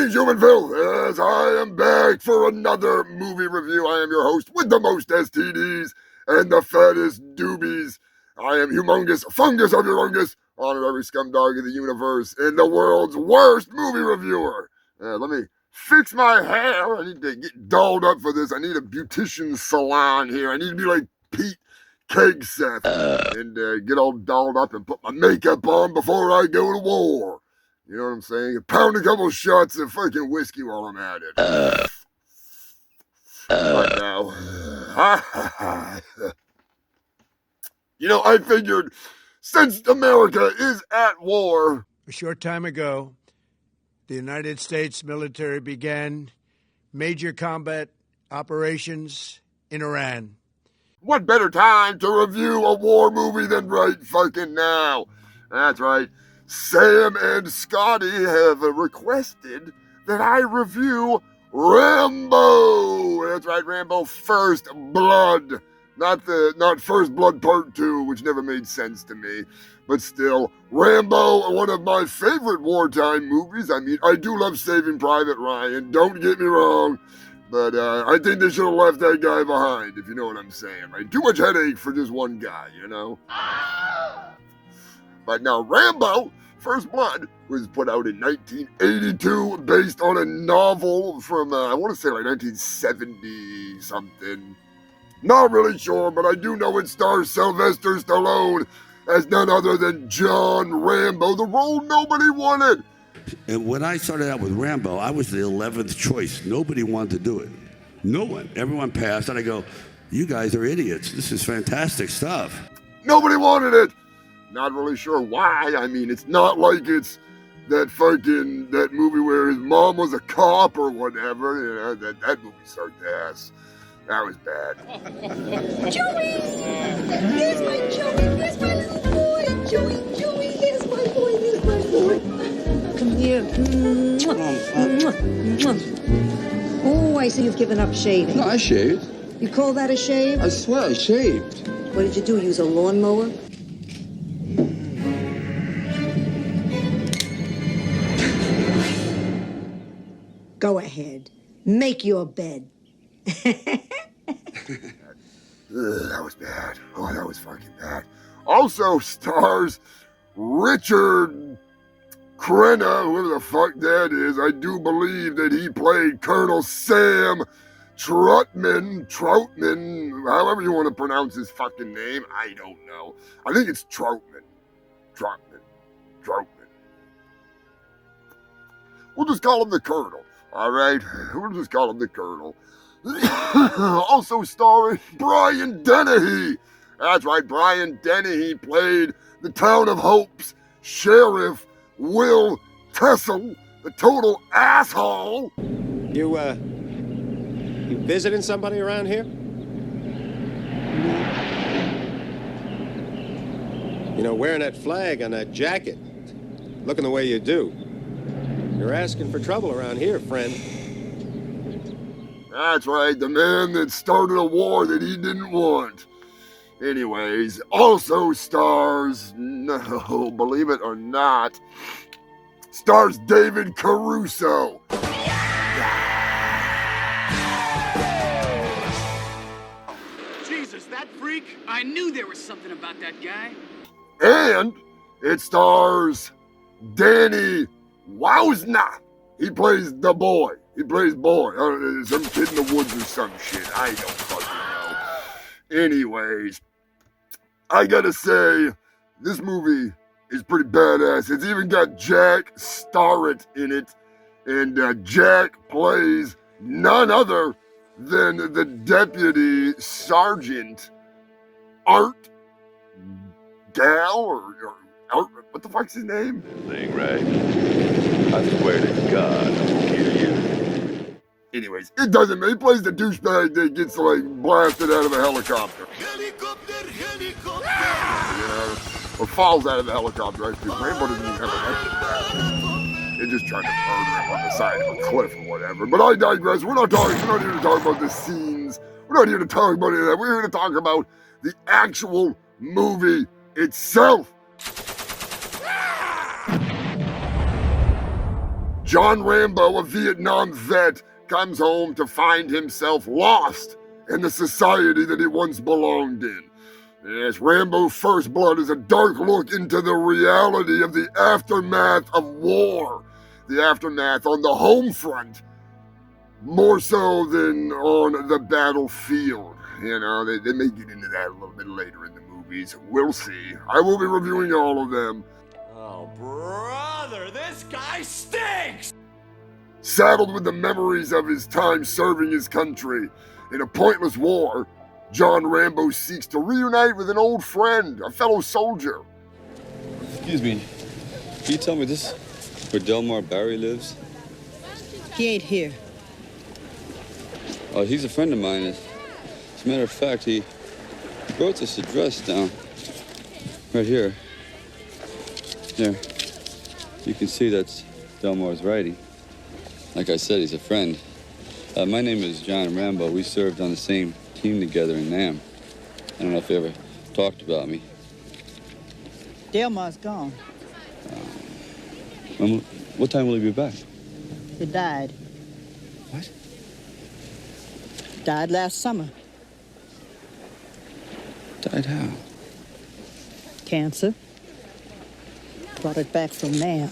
Greetings, human filth, as I am back for another movie review. I am your host with the most STDs and the fattest doobies. I am humongous, fungus of humongous, honorary scumdog of the universe, and the world's worst movie reviewer. Let me fix my hair. I need to get dolled up for this. I need a beautician salon here. I need to be like Pete Kegseth and get all dolled up and put my makeup on before I go to war. You know what I'm saying? Pound a couple shots of fucking whiskey while I'm at it. Right now. I figured since America is at war. A short time ago, the United States military began major combat operations in Iran. What better time to review a war movie than right fucking now? That's right. Sam and Scotty have requested that I review Rambo. That's right, Rambo First Blood. Not First Blood Part 2, which never made sense to me. But still, Rambo, one of my favorite wartime movies. I mean, I do love Saving Private Ryan, don't get me wrong. But I think they should have left that guy behind, if you know what I'm saying. Right? Too much headache for just one guy, you know? But now, Rambo First Blood was put out in 1982 based on a novel from, I want to say like 1970-something. Not really sure, but I do know it stars Sylvester Stallone as none other than John Rambo, the role nobody wanted. And when I started out with Rambo, I was the 11th choice. Nobody wanted to do it. No one. Everyone passed, and I go, you guys are idiots. This is fantastic stuff. Nobody wanted it. Not really sure why. I mean, it's not like it's that movie where his mom was a cop or whatever. You know, that movie sucked ass. That was bad. Joey! Here's my Joey! Here's my little boy! Joey! Here's my boy! Here's my boy! Come here. Oh, I see you've given up shaving. No, I shaved. You call that a shave? I swear I shaved. What did you do? Use a lawnmower? Go ahead. Make your bed. That was bad. Oh, that was fucking bad. Also stars Richard Crenna, whoever the fuck that is. I do believe that he played Colonel Sam Troutman, however you want to pronounce his fucking name. I don't know. I think it's Troutman. We'll just call him the Colonel. All right, we'll just call him the Colonel. Also starring Brian Dennehy. That's right, Brian Dennehy played the Town of Hope's Sheriff Will Tessel, the total asshole. You visiting somebody around here? You know, wearing that flag on that jacket, looking the way you do. You're asking for trouble around here, friend. That's right, the man that started a war that he didn't want. Anyways, also stars, no, believe it or not, stars David Caruso. Jesus, that freak! I knew there was something about that guy. And it stars Danny Wowsna. He plays the boy. He plays boy. Some kid in the woods or some shit. I don't fucking know. Anyways, I gotta say, this movie is pretty badass. It's even got Jack Starrett in it. And Jack plays none other than the Deputy Sergeant Art Gal or Art, what the fuck's his name? Thing right. I swear to God, I'll kill you. Anyways, it doesn't matter. He plays the douchebag that gets like blasted out of a helicopter. Helicopter! Yeah, or falls out of a helicopter. Right? Because Rambo doesn't even have an exit. They just tried to murder him on the side of a cliff or whatever. But I digress. We're not here to talk about the scenes. We're not here to talk about any of that. We're here to talk about the actual movie itself. John Rambo, a Vietnam vet, comes home to find himself lost in the society that he once belonged in. Yes, Rambo First Blood is a dark look into the reality of the aftermath of war. The aftermath on the home front, more so than on the battlefield. You know, they may get into that a little bit later in the movies. We'll see. I will be reviewing all of them. Oh, brother, this guy stinks! Saddled with the memories of his time serving his country in a pointless war, John Rambo seeks to reunite with an old friend, a fellow soldier. Excuse me, can you tell me this where Delmar Barry lives? He ain't here. Oh, he's a friend of mine. As a matter of fact, he wrote this address down right here. There. You can see that's Delmar's writing. Like I said, he's a friend. My name is John Rambo. We served on the same team together in Nam. I don't know if you ever talked about me. Delmar's gone. What time will he be back? He died. What? Died last summer. Died how? Cancer. Brought it back from Nam.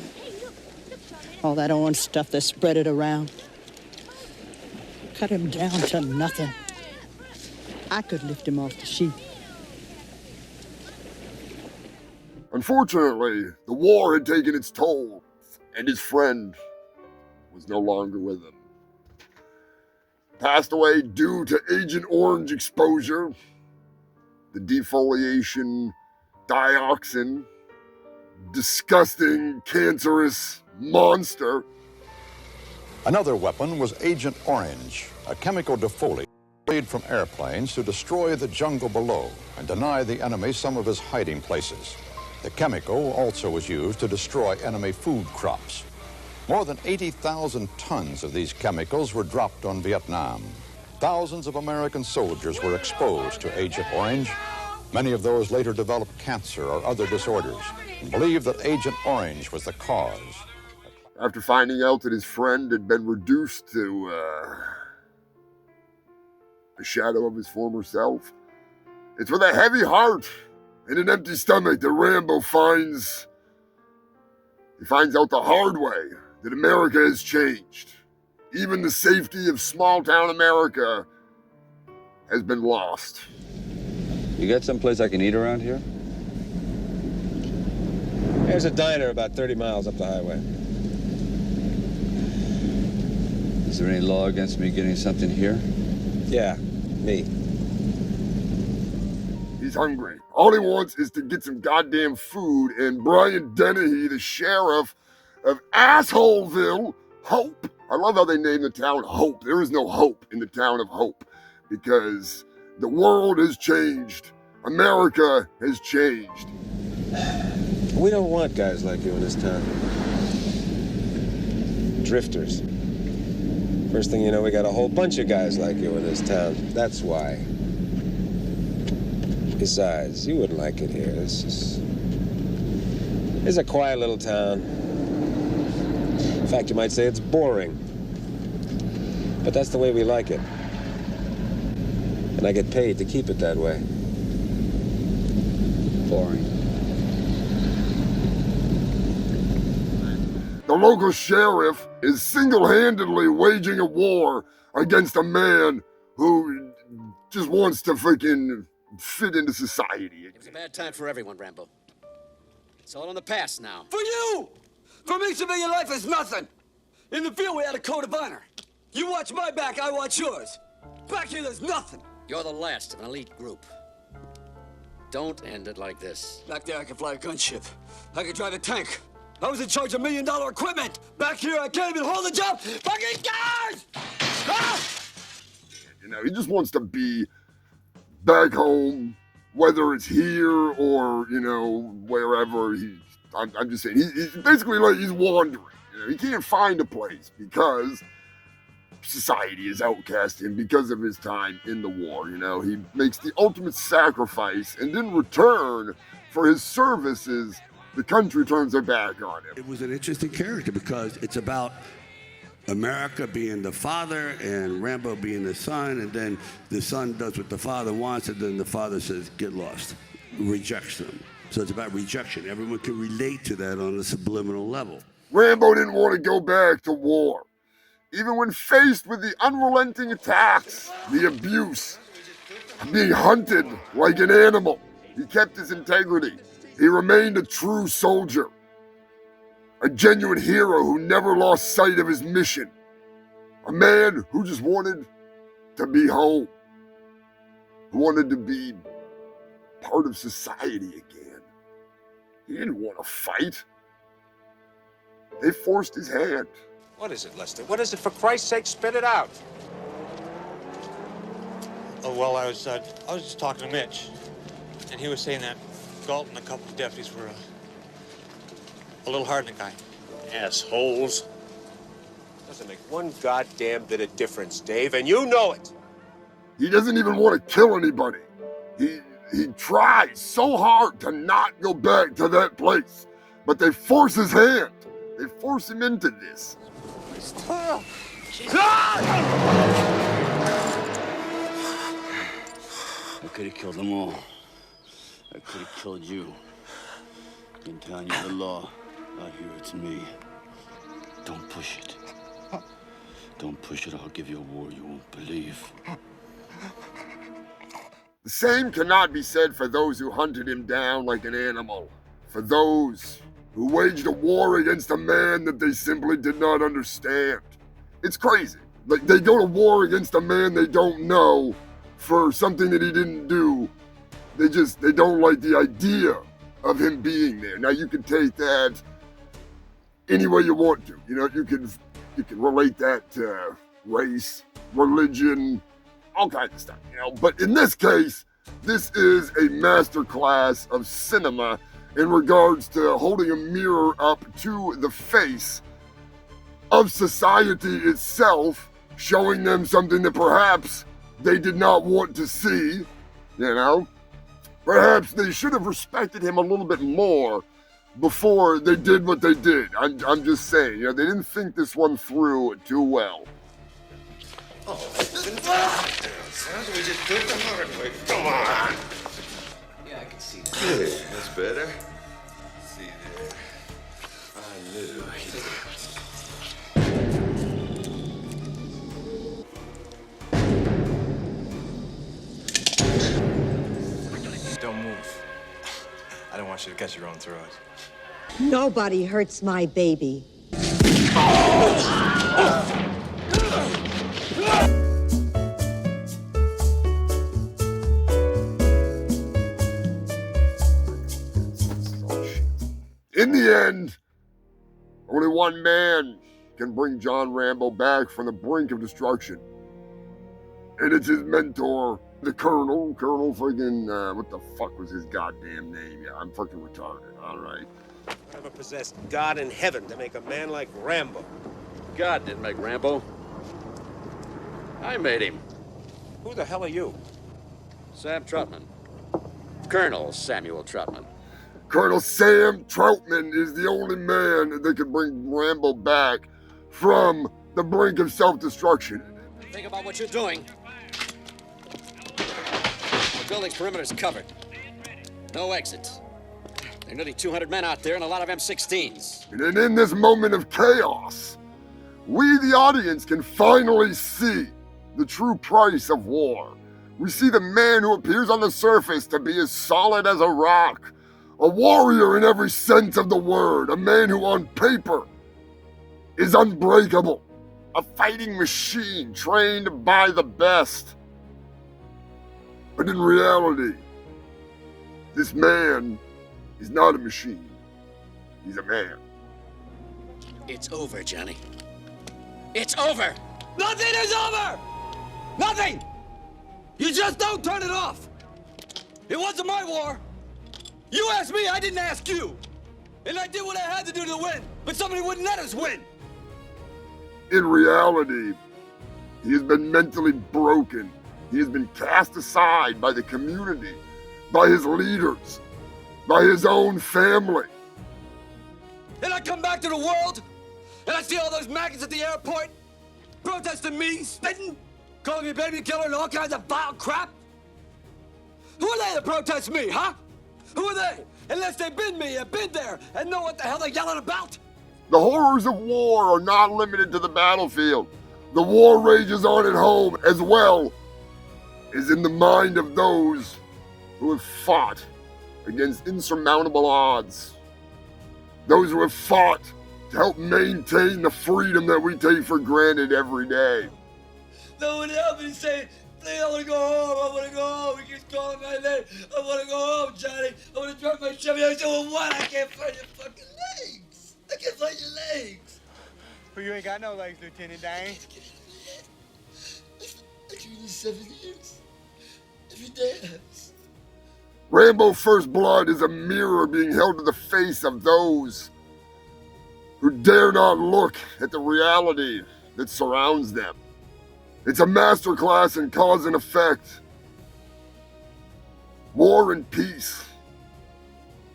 All that orange stuff, they spread it around. Cut him down to nothing. I could lift him off the sheep. Unfortunately, the war had taken its toll, and his friend was no longer with him. Passed away due to Agent Orange exposure, the defoliation dioxin, disgusting, cancerous monster. Another weapon was Agent Orange, a chemical defoliant made from airplanes to destroy the jungle below and deny the enemy some of his hiding places. The chemical also was used to destroy enemy food crops. More than 80,000 tons of these chemicals were dropped on Vietnam. Thousands of American soldiers were exposed to Agent Orange. Many of those later developed cancer or other disorders and believed that Agent Orange was the cause. After finding out that his friend had been reduced to the shadow of his former self, it's with a heavy heart and an empty stomach that Rambo finds out the hard way that America has changed. Even the safety of small-town America has been lost. You got someplace I can eat around here? There's a diner about 30 miles up the highway. Is there any law against me getting something here? Yeah, me. He's hungry. All he wants is to get some goddamn food, and Brian Dennehy, the sheriff of Assholeville, Hope. I love how they name the town Hope. There is no hope in the town of Hope because the world has changed. America has changed. We don't want guys like you in this town. Drifters. First thing you know, we got a whole bunch of guys like you in this town. That's why. Besides, you wouldn't like it here. It's a quiet little town. In fact, you might say it's boring. But that's the way we like it. And I get paid to keep it that way. Boring. The local sheriff is single-handedly waging a war against a man who just wants to freaking fit into society. It was a bad time for everyone, Rambo. It's all in the past now. For you! For me, civilian life is nothing. In the field, we had a code of honor. You watch my back, I watch yours. Back here, there's nothing. You're the last of an elite group. Don't end it like this. Back there, I could fly a gunship. I could drive a tank. I was in charge of $1 million equipment. Back here, I can't even hold a job. Fucking guys! Ah! You know, he just wants to be back home, whether it's here or, you know, wherever. I'm just saying, he's basically like he's wandering. You know, he can't find a place because society has outcast him because of his time in the war. You know, he makes the ultimate sacrifice, and in return for his services, the country turns their back on him. It was an interesting character because it's about America being the father and Rambo being the son, and then the son does what the father wants, and then the father says, get lost, rejects them. So it's about rejection. Everyone can relate to that on a subliminal level. Rambo didn't want to go back to war. Even when faced with the unrelenting attacks, the abuse, being hunted like an animal, he kept his integrity. He remained a true soldier, a genuine hero who never lost sight of his mission, a man who just wanted to be home, who wanted to be part of society again. He didn't want to fight. They forced his hand. What is it, Lester? What is it? For Christ's sake, spit it out. Oh, well, I was just talking to Mitch, and he was saying that Galt and a couple of deputies were a little hard on the guy. Assholes. Doesn't make one goddamn bit of difference, Dave, and you know it. He doesn't even want to kill anybody. He tries so hard to not go back to that place, but they force his hand. They force him into this. I could have killed them all. I could have killed you. I'm telling you the law. Out here, it's me. Don't push it. Don't push it, I'll give you a war you won't believe. The same cannot be said for those who hunted him down like an animal, for those who waged a war against a man that they simply did not understand. It's crazy. Like, they go to war against a man they don't know for something that he didn't do. They don't like the idea of him being there. Now, you can take that any way you want to. You know, you can relate that to race, religion, all kinds of stuff, you know. But in this case, this is a masterclass of cinema in regards to holding a mirror up to the face of society itself, showing them something that perhaps they did not want to see, you know. Perhaps they should have respected him a little bit more before they did what they did. I'm just saying, you know, they didn't think this one through too well. Oh, we just did the hard way. Come on. Yeah, I can see that. Good. That's better. See there. I knew. Don't move. I don't want you to cut your own throat. Nobody hurts my baby. In the end, only one man can bring John Rambo back from the brink of destruction. And it's his mentor, the Colonel friggin', what the fuck was his goddamn name? Yeah, I'm fucking retarded, all right. Never possessed God in heaven to make a man like Rambo. God didn't make Rambo. I made him. Who the hell are you? Sam Troutman. Colonel Samuel Troutman. Colonel Sam Troutman is the only man that can bring Rambo back from the brink of self-destruction. Think about what you're doing. The building perimeter's covered. No exits. There are nearly 200 men out there and a lot of M16s. And in this moment of chaos, we, the audience, can finally see the true price of war. We see the man who appears on the surface to be as solid as a rock, a warrior in every sense of the word, a man who on paper is unbreakable, a fighting machine trained by the best. But in reality, this man is not a machine. He's a man. It's over, Johnny. It's over! Nothing is over! Nothing! You just don't turn it off! It wasn't my war! You asked me, I didn't ask you! And I did what I had to do to win, but somebody wouldn't let us win! In reality, he has been mentally broken. He has been cast aside by the community, by his leaders, by his own family. And I come back to the world, and I see all those maggots at the airport protesting me, spitting, calling me baby killer and all kinds of vile crap. Who are they to protest me, huh? Who are they? Unless they've been me and been there and know what the hell they're yelling about. The horrors of war are not limited to the battlefield. The war rages on at home as well as in the mind of those who have fought against insurmountable odds. Those who have fought to help maintain the freedom that we take for granted every day. No one help me say, please, I want to go home. I want to go home. He keeps calling my name. I want to go home, Johnny. I want to drive my Chevy. I said, well, what? I can't find your fucking legs. I can't find your legs. Well, you ain't got no legs, Lieutenant Dane. I do this 7 years. Every day it happens. Rambo First Blood is a mirror being held to the face of those who dare not look at the reality that surrounds them. It's a masterclass in cause and effect. War and peace.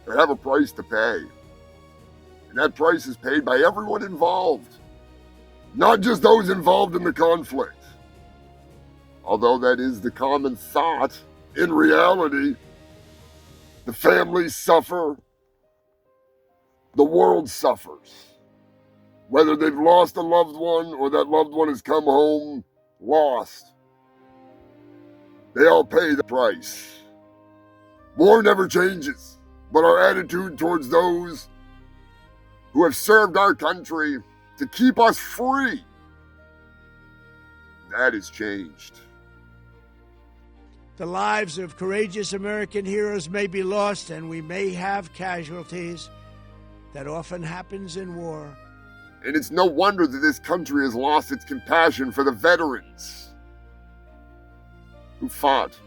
They have a price to pay. And that price is paid by everyone involved. Not just those involved in the conflict. Although that is the common thought, in reality, the families suffer, the world suffers. Whether they've lost a loved one or that loved one has come home lost, they all pay the price. War never changes, but our attitude towards those who have served our country to keep us free, that has changed. The lives of courageous American heroes may be lost, and we may have casualties. That often happens in war. And it's no wonder that this country has lost its compassion for the veterans who fought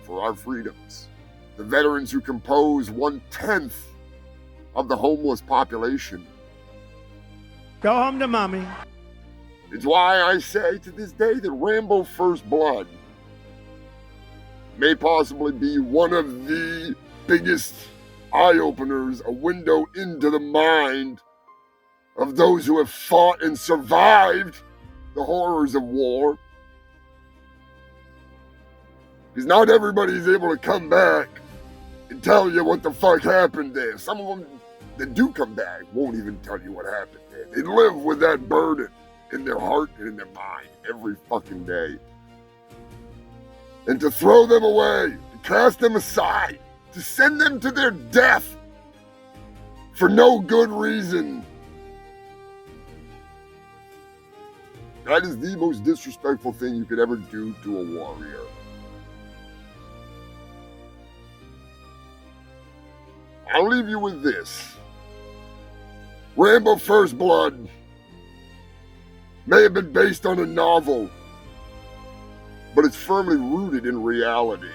for our freedoms. The veterans who compose 1/10 of the homeless population. Go home to mommy. It's why I say to this day that Rambo First Blood may possibly be one of the biggest eye-openers, a window into the mind of those who have fought and survived the horrors of war. Because not everybody is able to come back and tell you what the fuck happened there. Some of them that do come back won't even tell you what happened there. They live with that burden in their heart and in their mind every fucking day. And to throw them away, to cast them aside, to send them to their death for no good reason, that is the most disrespectful thing you could ever do to a warrior. I'll leave you with this. Rambo First Blood may have been based on a novel, but it's firmly rooted in reality.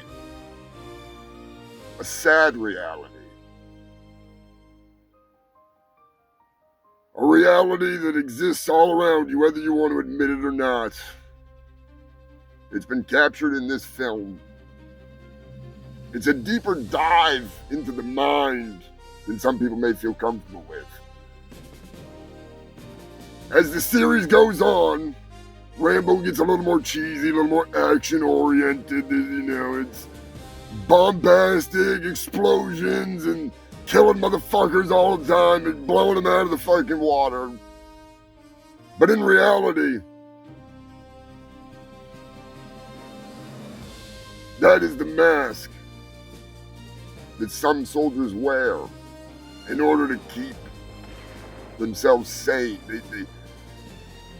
A sad reality. A reality that exists all around you, whether you want to admit it or not. It's been captured in this film. It's a deeper dive into the mind than some people may feel comfortable with. As the series goes on, Rambo gets a little more cheesy, a little more action-oriented, it's bombastic explosions and killing motherfuckers all the time and blowing them out of the fucking water. But in reality, that is the mask that some soldiers wear in order to keep themselves sane.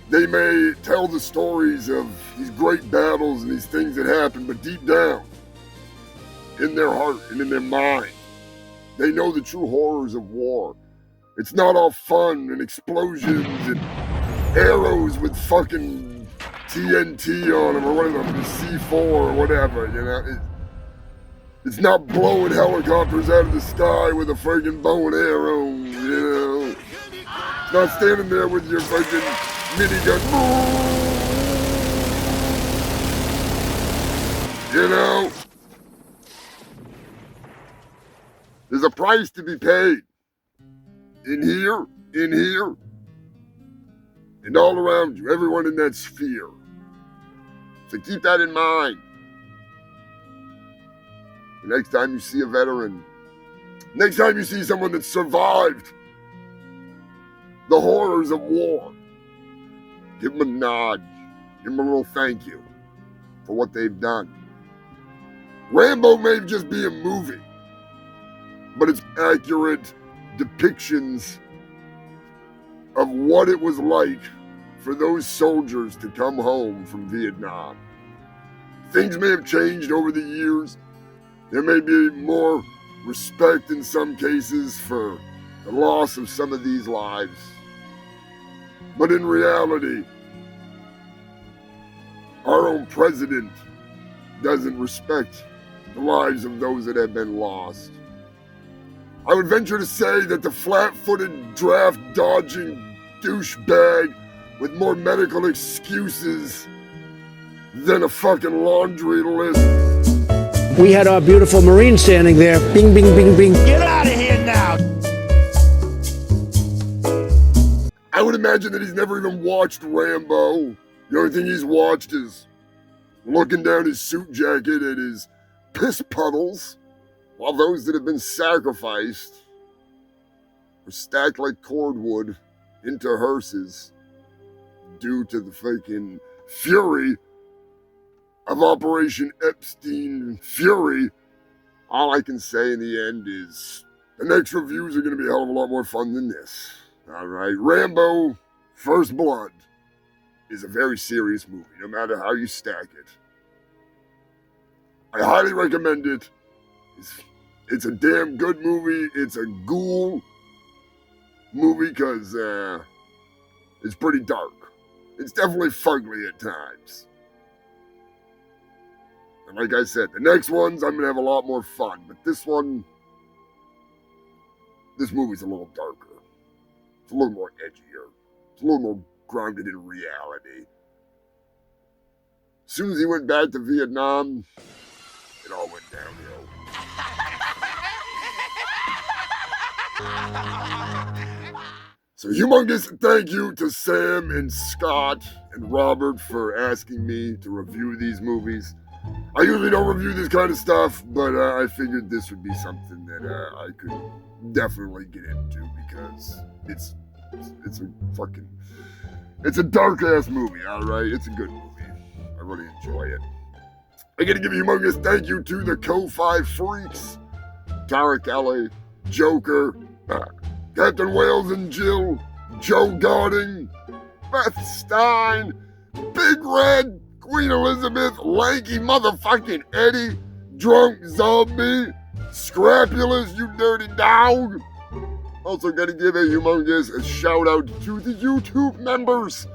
They may tell the stories of these great battles and these things that happen, but deep down, in their heart and in their mind, they know the true horrors of war. It's not all fun and explosions and arrows with fucking TNT on them or whatever, the C4 or whatever, It's not blowing helicopters out of the sky with a friggin' bow and arrow, It's not standing there with your fucking minigun. There's a price to be paid. In here, in here and all around you, everyone in that sphere. So keep that in mind. The next time you see a veteran, next time you see someone that survived the horrors of war, give them a nod, give them a little thank you for what they've done. Rambo may just be a movie, but it's accurate depictions of what it was like for those soldiers to come home from Vietnam. Things may have changed over the years. There may be more respect in some cases for the loss of some of these lives. But in reality, our own president doesn't respect the lives of those that have been lost. I would venture to say that the flat-footed, draft-dodging douchebag with more medical excuses than a fucking laundry list. We had our beautiful Marine standing there. Bing, bing, bing, bing. Get out of here now! I would imagine that he's never even watched Rambo. The only thing he's watched is looking down his suit jacket at his piss puddles, while those that have been sacrificed were stacked like cordwood into hearses due to the fucking fury of Operation Epstein Fury. All I can say in the end is the next reviews are going to be a hell of a lot more fun than this. All right, Rambo First Blood is a very serious movie, no matter how you stack it. I highly recommend it. It's a damn good movie. It's a ghoul movie because it's pretty dark. It's definitely fugly at times. And like I said, the next ones I'm going to have a lot more fun. But this movie's a little darker. It's a little more edgier. It's a little more grounded in reality. As soon as he went back to Vietnam, it all went downhill. So humongous thank you to Sam and Scott and Robert for asking me to review these movies. I usually don't review this kind of stuff, but I figured this would be something that I could definitely get into because it's a dark ass movie, alright? It's a good movie. I really enjoy it. I gotta give a humongous thank you to the Ko-Fi Freaks, Tara Kelly, Joker, Captain Wales and Jill, Joe Godding, Beth Stein, Big Red, Queen Elizabeth, Lanky motherfucking Eddie, Drunk Zombie, Scrapulous, you dirty dog. Also gotta give a humongous shout out to the YouTube members,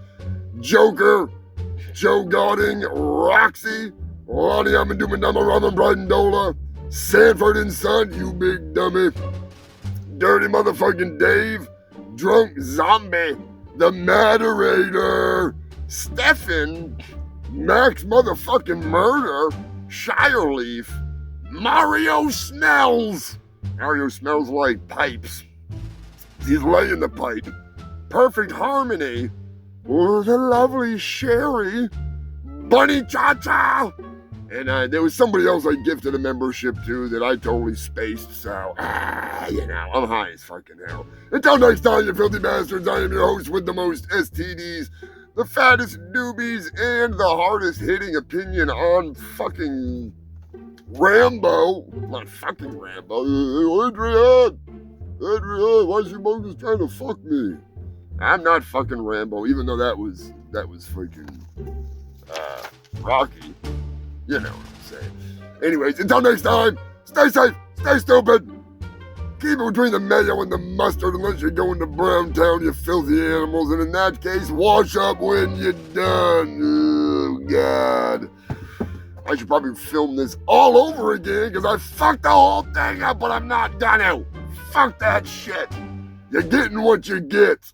Joker, Joe Godding, Roxy, Lonnie Amadumandama Raman Bridendola, Sanford and Son, you big dummy, Dirty motherfucking Dave, Drunk Zombie, The Moderator, Stefan, Max motherfucking Murder, Shireleaf, Mario Smells. Mario smells like pipes. He's laying the pipe. Perfect Harmony, the lovely Sherry, Bunny Cha-Cha, and there was somebody else I gifted a membership to that I totally spaced, so, I'm high as fucking hell. Until next time, you filthy bastards, I am your host with the most STDs, the fattest newbies, and the hardest hitting opinion on fucking Rambo. Not fucking Rambo. Adrian, why is your Moses trying to fuck me? I'm not fucking Rambo, even though that was freaking Rocky. You know what I'm saying. Anyways, until next time, stay safe, stay stupid. Keep it between the mayo and the mustard unless you're going to Brown Town, you filthy animals. And in that case, wash up when you're done. Oh, God. I should probably film this all over again because I fucked the whole thing up, but I'm not gonna. Fuck that shit. You're getting what you get.